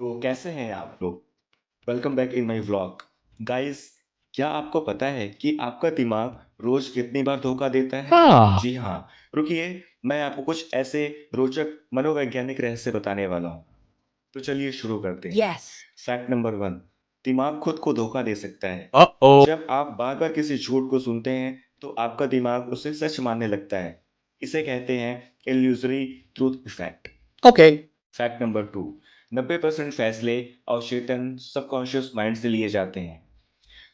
तो कैसे हैं आप लोग? Welcome back in my vlog. Guys, क्या आपको पता है कि आपका दिमाग रोज कितनी बार धोखा देता है? हाँ। जी हाँ, रुकिए, मैं आपको कुछ ऐसे रोचक मनोवैज्ञानिक रहस्य बताने वाला हूँ। तो चलिए शुरू करते हैं। Yes. Fact number 1। दिमाग खुद को धोखा दे सकता है। Uh-oh. जब आप बार-बार किसी झूठ को सुनते हैं, तो आपका दिमाग उसे सच मानने लगता है। इसे कहते हैं illusory truth effect. Okay. Fact number 2। 90% फैसले अवचेतन सबकॉन्शियस माइंड से लिए जाते हैं।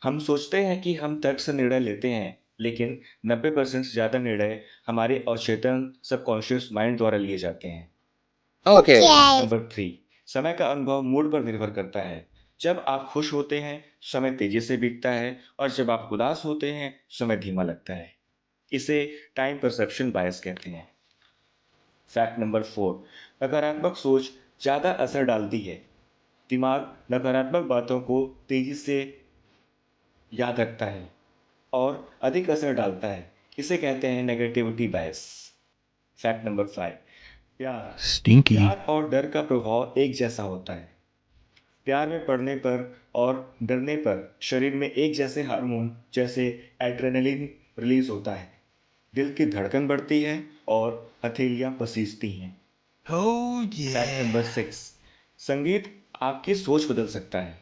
हम सोचते हैं कि हम तर्क से निर्णय लेते हैं, लेकिन 90% से ज़्यादा निर्णय हमारे अवचेतन सबकॉन्शियस माइंड द्वारा लिए जाते हैं। Okay. नंबर 3। समय का अनुभव मूड पर निर्भर करता है। जब आप खुश होते हैं, समय तेजी से बीतता है, और जब आप उदास होते हैं, समय धीमा लगता है। इसे टाइम परसेप्शन बायस कहते हैं। Fact number 4। नकारात्मक सोच ज़्यादा असर डालती है। दिमाग नकारात्मक बातों को तेजी से याद रखता है और अधिक असर डालता है। इसे कहते हैं नेगेटिविटी बायस। Fact number 5। प्यार Stinky. प्यार और डर का प्रभाव एक जैसा होता है। प्यार में पड़ने पर और डरने पर शरीर में एक जैसे हार्मोन जैसे एड्रेनलिन रिलीज होता है। दिल की धड़कन बढ़ती है और हथेलियां पसीजती हैं। Oh fact number yeah. 6। संगीत आपकी सोच बदल सकता है।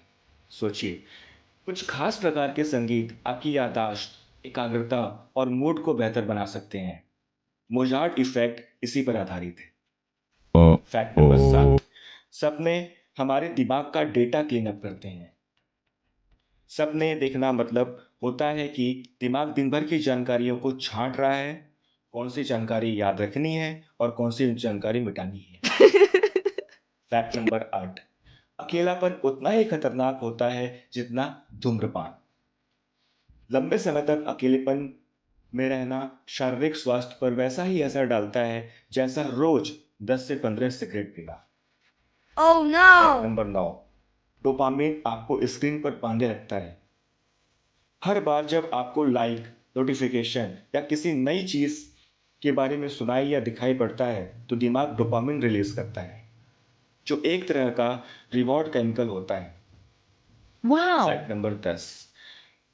सोचिए, कुछ खास प्रकार के संगीत आपकी याददाश्त, एकाग्रता और मूड को बेहतर बना सकते हैं। मोजार्ट इफेक्ट इसी पर आधारित है। Fact number Uh-oh. 7। सपने हमारे दिमाग का डेटा क्लीन अप करते हैं। सपने देखना मतलब होता है कि दिमाग दिन भर की जानकारियों को छांट रहा है, कौन सी जानकारी याद रखनी है और कौन सी जानकारी मिटानी है। Fact number 8। अकेलापन उतना ही खतरनाक होता है जितना धूम्रपान। लंबे समय तक अकेलेपन में रहना शारीरिक स्वास्थ्य पर वैसा ही असर डालता है जैसा रोज 10 से 15 सिगरेट पीना। Oh fact no! Number 9। Dopamine आपको स्क्रीन पर बांधे रखता है। हर बार जब आपको लाइक, नोटिफिकेशन या किसी नई चीज के बारे में सुनाई या दिखाई पड़ता है, तो दिमाग डोपामिन रिलीज करता है, जो एक तरह का रिवॉर्ड केमिकल होता है। Wow. Fact number 10।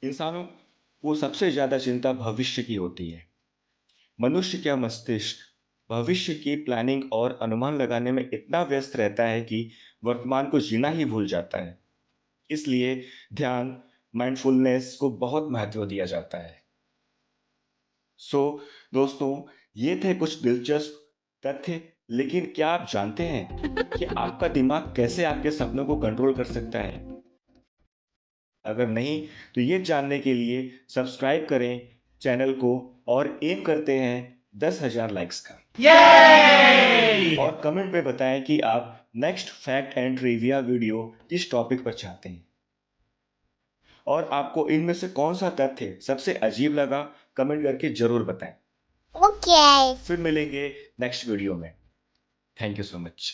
इंसानों को सबसे ज्यादा चिंता भविष्य की होती है। मनुष्य का मस्तिष्क भविष्य की प्लानिंग और अनुमान लगाने में इतना व्यस्त रहता है कि वर्तमान को जीना ही भूल जाता है। इसलिए ध्यान, माइंडफुलनेस को बहुत महत्व दिया जाता है। सो दोस्तों, ये थे कुछ दिलचस्प तथ्य। लेकिन क्या आप जानते हैं कि आपका दिमाग कैसे आपके सपनों को कंट्रोल कर सकता है? अगर नहीं, तो ये जानने के लिए सब्सक्राइब करें चैनल को और एम करते हैं 10,000 लाइक्स का। और कमेंट में बताएं कि आप next fact and trivia video किस टॉपिक पर चाहते हैं, और आपको इनमें से कौन सा तथ्य सबसे अजीब लगा, कमेंट करके जरूर बताएं। Okay. फिर मिलेंगे नेक्स्ट वीडियो में। Thank you so much.